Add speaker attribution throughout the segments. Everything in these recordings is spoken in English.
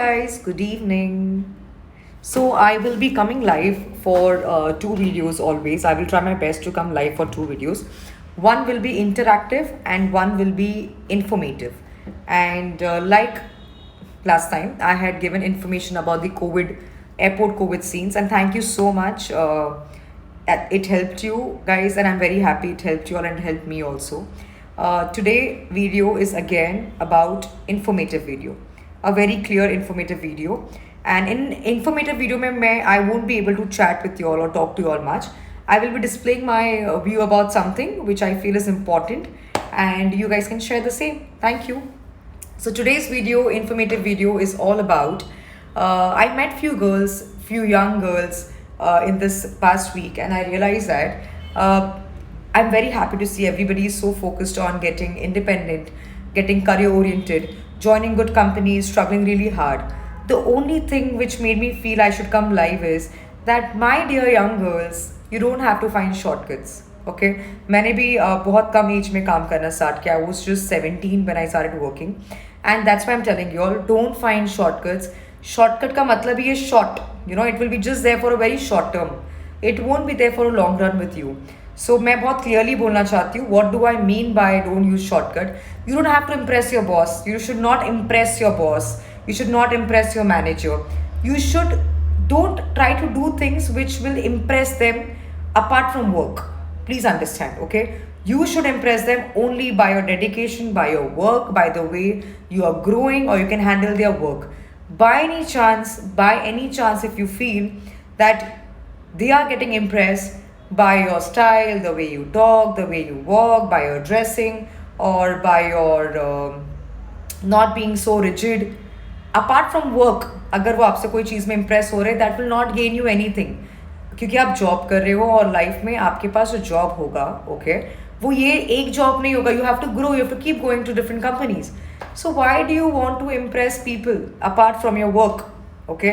Speaker 1: Guys, good evening. So I will be coming live for two videos always. I will try my best to come live for two videos. One will be interactive and one will be informative. And like last time, I had given information about the airport COVID scenes, and thank you so much. It helped you guys, and I'm very happy it helped you all and helped me also. Today video is again about informative video, a very clear informative video. And in informative video mein I won't be able to chat with you all or talk to you all much. I will be displaying my view about something which I feel is important, and you guys can share the same. Thank you. So today's video, informative video, is all about. I met few young girls in this past week, and I realized that I'm very happy to see everybody is so focused on getting independent, getting career oriented, joining good companies, struggling really hard. The only thing which made me feel I should come live is that, my dear young girls, you don't have to find shortcuts. Okay, मैंने भी बहुत कम as में काम करना start किया. I was just 17 when I started working, and that's why I'm telling you all, don't find shortcuts. Shortcut का मतलब ही है short. It will be just there for a very short term. It won't be there for a long run with you. So मैं बहुत clearly बोलना चाहती हूँ, what do I mean by don't use shortcut. You don't have to impress your boss. You should not impress your boss. You should not impress your manager. You should don't try to do things which will impress them apart from work. Please understand, okay? You should impress them only by your dedication, by your work, by the way you are growing or you can handle their work. By any chance, if you feel that they are getting impressed by your style, the way you talk, the way you walk, by your dressing, or by your not being so rigid, apart from work, अगर वो आपसे कोई चीज़ में impress हो रहे, that will not gain you anything. क्योंकि आप job कर रहे हो और लाइफ में आपके पास जो जॉब होगा, ओके, वो ये एक जॉब नहीं होगा. You have to grow, you have to keep going to different companies. So why do you want to impress people apart from your work? Okay,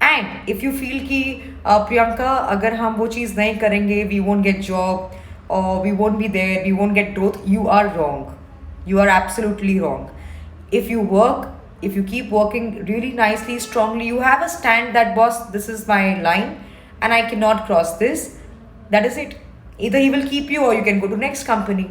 Speaker 1: and if you feel कि प्रियंका, अगर हम वो चीज़ नहीं करेंगे, वी वोंट गेट जॉब और we won't be there, we won't get growth, you are wrong. You are absolutely wrong. If you work, if you keep working really nicely, strongly, you have a stand that, boss, this is my line and I cannot cross this. That is it. Either he will keep you or you can go to next company.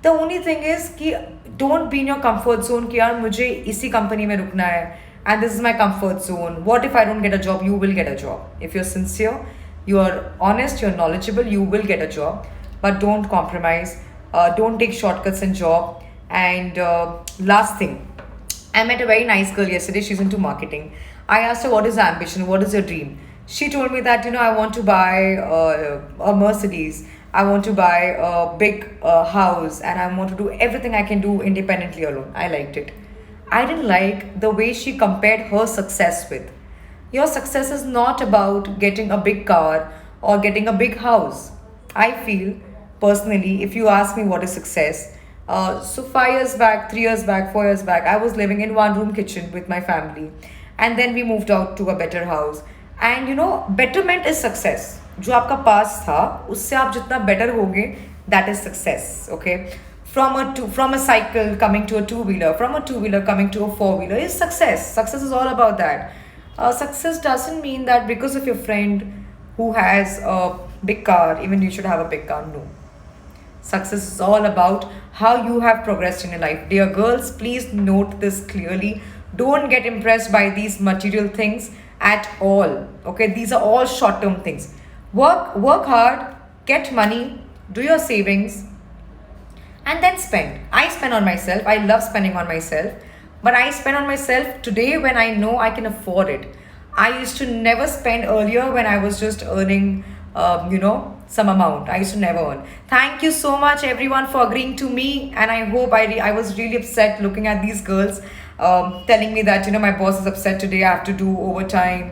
Speaker 1: The only thing is कि don't be in your comfort zone कि यार मुझे इसी company में रुकना है and this is my comfort zone. What if I don't get a job? You will get a job. If you're sincere, you are honest, you're knowledgeable, you will get a job. But don't compromise. Don't take shortcuts in job. And last thing, I met a very nice girl yesterday. She's into marketing. I asked her, what is your ambition? What is your dream? She told me that, I want to buy a Mercedes. I want to buy a big house. And I want to do everything I can do independently alone. I liked it. I didn't like the way she compared her success with. Your success is not about getting a big car or getting a big house. I feel, personally, if you ask me what is success, so 5 years back, 3 years back, 4 years back, I was living in one room kitchen with my family, and then we moved out to a better house. And betterment is success. जो आपका पास था उससे आप जितना better होगे, that is success. Okay, from a cycle coming to a two-wheeler, from a two-wheeler coming to a four-wheeler is success. Success is all about that. Success doesn't mean that because of your friend who has a big car, even you should have a big car. No. Success is all about how you have progressed in your life. Dear girls, please note this clearly. Don't get impressed by these material things at all. Okay, these are all short-term things. Work hard, get money, do your savings, and then spend. I spend on myself. I love spending on myself. But I spend on myself today when I know I can afford it. I used to never spend earlier when I was just earning, some amount. I used to never earn. Thank you so much everyone for agreeing to me, and I hope I was really upset looking at these girls telling me that my boss is upset today, I have to do overtime,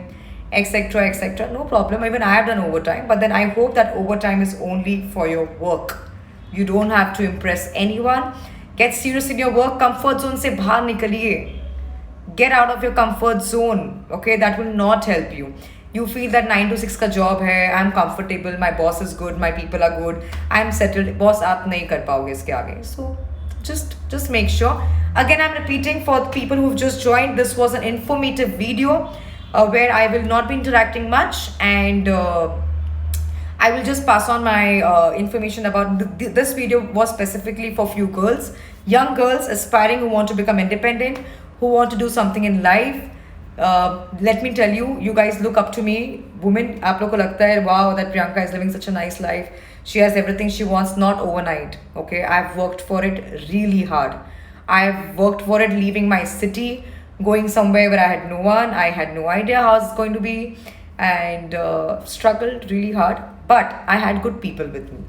Speaker 1: etc, etc. No problem, even I have done overtime, but then I hope that overtime is only for your work. You don't have to impress anyone. Get serious in your work. Comfort zone से बाहर निकलिए. Get out of your comfort zone. Okay, that will not help you. You feel that 9 to 6 का job है, I'm comfortable, my boss is good, my people are good, I'm settled. Boss आप नहीं कर पाओगे इसके आगे. So Just make sure. Again, I'm repeating for the people who've just joined, this was an informative video where I will not be interacting much, and I will just pass on my information about this video was specifically for few girls, young girls aspiring who want to become independent, who want to do something in life. Let me tell you, you guys look up to me. Women, आप लोग को लगता है wow that Priyanka is living such a nice life. She has everything she wants, not overnight. Okay, I've worked for it really hard. I've worked for it, leaving my city, going somewhere where I had no one. I had no idea how it's going to be, and struggled really hard. But I had good people with me.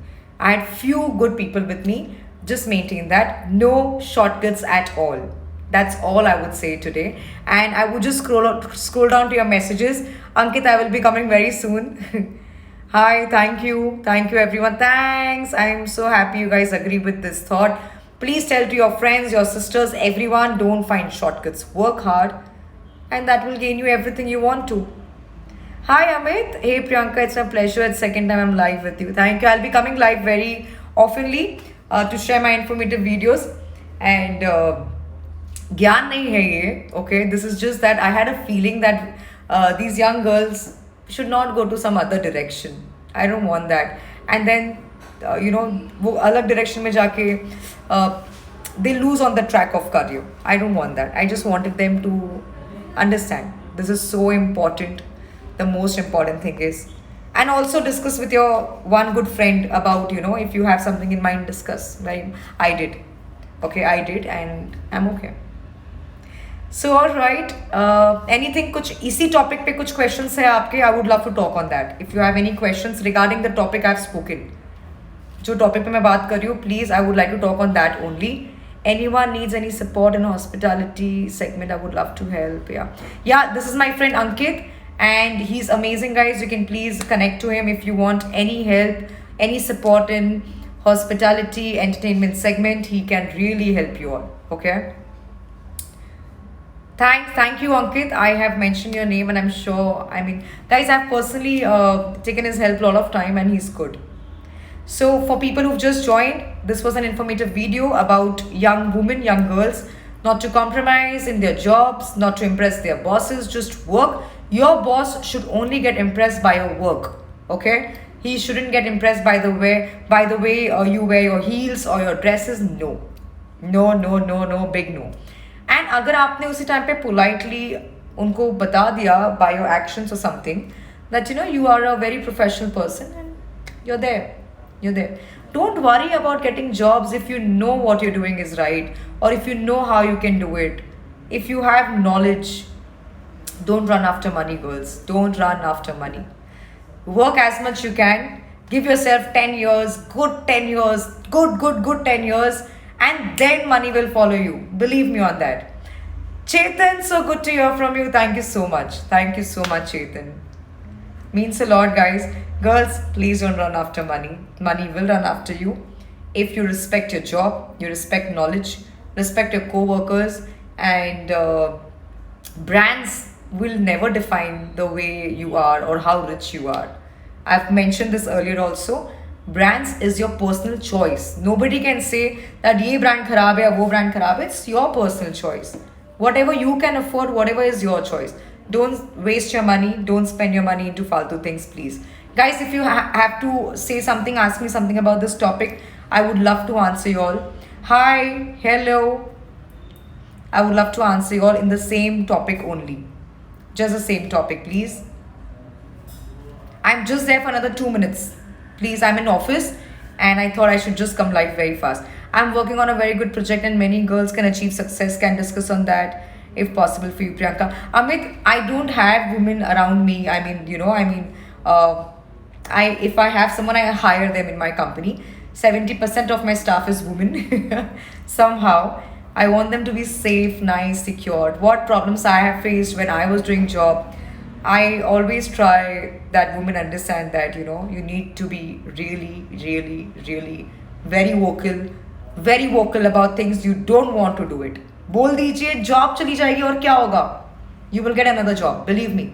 Speaker 1: I had few good people with me. Just maintain that. No shortcuts at all. That's all I would say today. And I would just scroll down to your messages. Ankit, I will be coming very soon. Hi, thank you everyone. Thanks. I'm so happy you guys agree with this thought. Please tell to your friends, your sisters, everyone, don't find shortcuts. Work hard, and that will gain you everything you want to. Hi Amit. Hey Priyanka, it's a pleasure. It's second time I'm live with you. Thank you. I'll be coming live very oftenly to share my informative videos. And ज्ञान नहीं है ये. Okay, this is just that I had a feeling that these young girls should not go to some other direction. I don't want that. And then वो अलग direction में जाके they lose on the track of career. I don't want that. I just wanted them to understand this is so important. The most important thing is, and also discuss with your one good friend about, if you have something in mind, discuss. Right? I did. Okay, I did, and I'm okay. So all right, anything कुछ इसी topic पे कुछ questions है आपके? I would love to talk on that. If you have any questions regarding the topic I've spoken, जो topic पे मैं बात कर रही हूँ, please, I would like to talk on that only. Anyone needs any support in hospitality segment, I would love to help. Yeah, this is my friend Ankit, and he's amazing, guys. You can please connect to him if you want any help, any support in hospitality entertainment segment. He can really help you all. Okay. Thank you, Ankit. I have mentioned your name, and I'm sure, guys, I've personally taken his help a lot of time, and he's good. So for people who've just joined, this was an informative video about young women, young girls, not to compromise in their jobs, not to impress their bosses, just work. Your boss should only get impressed by your work, okay? He shouldn't get impressed by the way you wear your heels or your dresses. No, big no. And अगर आपने उसी time पे politely उनको बता दिया by your actions or something that you are a very professional person and you're there. Don't worry about getting jobs if you know what you're doing is right, or if you know how you can do it. If you have knowledge, don't run after money, girls. Don't run after money. Work as much you can. Give yourself 10 years, good 10 years, good 10 years, and then money will follow you. Believe me on that. Chetan, so good to hear from you. Thank you so much. Thank you so much, Chetan. Means a lot, guys. Girls, please don't run after money. Money will run after you. If you respect your job, you respect knowledge, respect your co-workers, and brands will never define the way you are or how rich you are. I've mentioned this earlier also. Brands is your personal choice. Nobody can say that ye brand kharab hai, wo brand kharab hai. It's your personal choice. Whatever you can afford, whatever is your choice. Don't waste your money. Don't spend your money into faltu things, please. Guys, if you have to say something, ask me something about this topic, I would love to answer you all. Hi, hello. I would love to answer you all in the same topic only. Just the same topic, please. I'm just there for another 2 minutes. Please, I'm in office and I thought I should just come live very fast. I'm working on a very good project and many girls can achieve success, can discuss on that if possible for you, Priyanka. Amit, I don't have women around me. If I have someone, I hire them in my company. 70% of my staff is women. Somehow, I want them to be safe, nice, secured. What problems I have faced when I was doing job, I always try that women understand that, you need to be really, really, really very vocal about things you don't want to do it. बोल दीजिए job चली जाएगी और क्या होगा? You will get another job, believe me.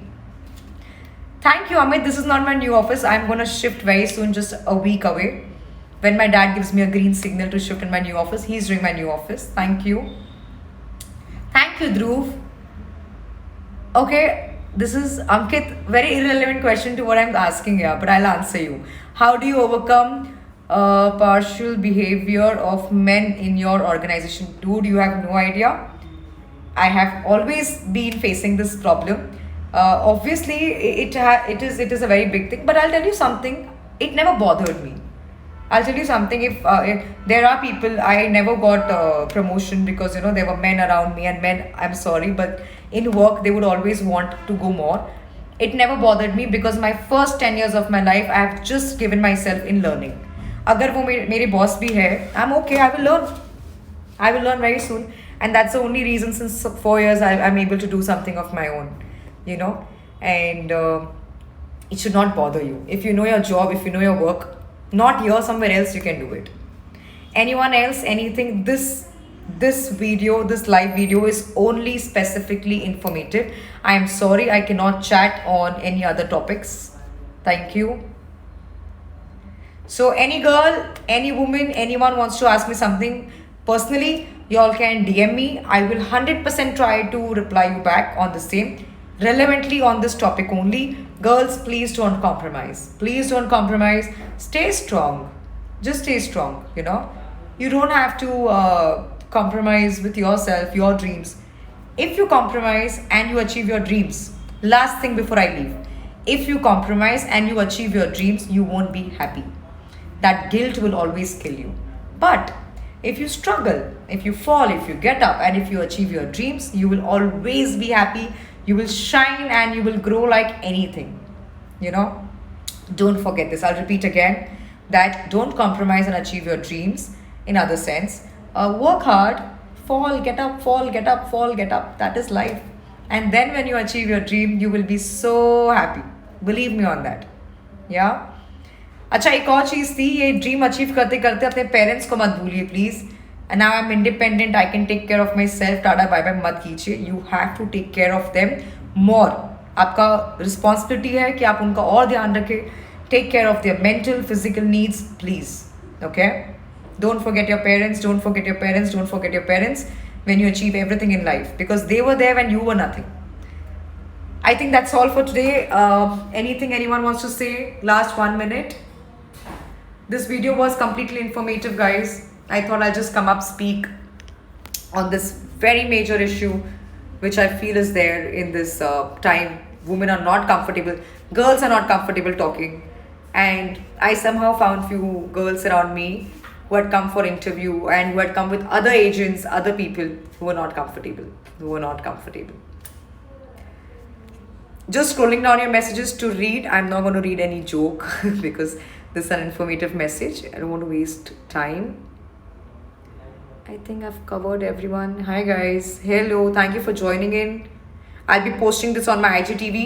Speaker 1: Thank you, Amit. This is not my new office. I'm going to shift very soon, just a week away. When my dad gives me a green signal to shift in my new office, he's doing my new office. Thank you. Thank you, Dhruv. Okay, this is Ankit. Very irrelevant question to what I'm asking here, but I'll answer you. How do you overcome partial behavior of men in your organization? Dude, you have no idea. I have always been facing this problem. Obviously, it is a very big thing. But I'll tell you something. It never bothered me. I'll tell you something. If there are people, I never got promotion because there were men around me, and men. I'm sorry, but in work they would always want to go more. It never bothered me because my first 10 years of my life, I have just given myself in learning. अगर वो मेरे boss भी है, I'm okay. I will learn. I will learn very soon, and that's the only reason since 4 years I'm able to do something of my own, and it should not bother you. If you know your job, if you know your work, not here, somewhere else you can do it. Anyone else, anything, this video, this live video is only specifically informative. I am sorry I cannot chat on any other topics. Thank you. So any girl, any woman, anyone wants to ask me something personally, y'all can DM me. I will 100% try to reply you back on the same, relevantly on this topic only. Girls, please don't compromise. Please don't compromise. Stay strong. Just stay strong. You don't have to compromise with yourself, your dreams. If you compromise and you achieve your dreams, last thing before I leave, if you compromise and you achieve your dreams, you won't be happy. That guilt will always kill you. But if you struggle, if you fall, if you get up, and if you achieve your dreams, you will always be happy. You will shine and you will grow like anything. Don't forget this. I'll repeat again that don't compromise and achieve your dreams. In other sense, work hard, fall, get up, fall, get up, fall, get up. That is life. And then when you achieve your dream, you will be so happy. Believe me on that. Yeah. अच्छा, एक और चीज़ थी, ये dream achieve करते करते अपने parents को मत भूलिए please. And now I am independent, I can take care of myself. Tata bye bye मत कीजिए. You have to take care of them more. आपका रिस्पॉन्सिबिलिटी है कि आप उनका और ध्यान रखें. Take care of their mental physical needs please. Okay, don't forget your parents, don't forget your parents, don't forget your parents when you achieve everything in life, because they were there when you were nothing. I think that's all for today. Anything anyone wants to say? Last 1 minute. This video was completely informative, guys. I thought I'll just come up, speak on this very major issue which I feel is there in this time. Women are not comfortable, girls are not comfortable talking, and I somehow found few girls around me who had come for interview and who had come with other agents, other people who were not comfortable. Just scrolling down your messages to read. I'm not going to read any joke because this is an informative message. I don't want to waste time. I think I've covered everyone. Hi guys. Hello. Thank you for joining in. I'll be posting this on my IGTV.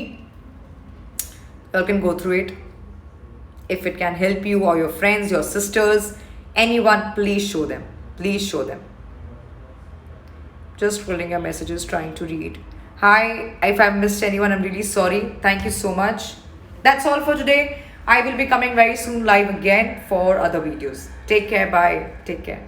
Speaker 1: You can go through it. If it can help you or your friends, your sisters, anyone, please show them. Please show them. Just scrolling your messages, trying to read. Hi. If I've missed anyone, I'm really sorry. Thank you so much. That's all for today. I will be coming very soon live again for other videos. Take care. Bye. Take care.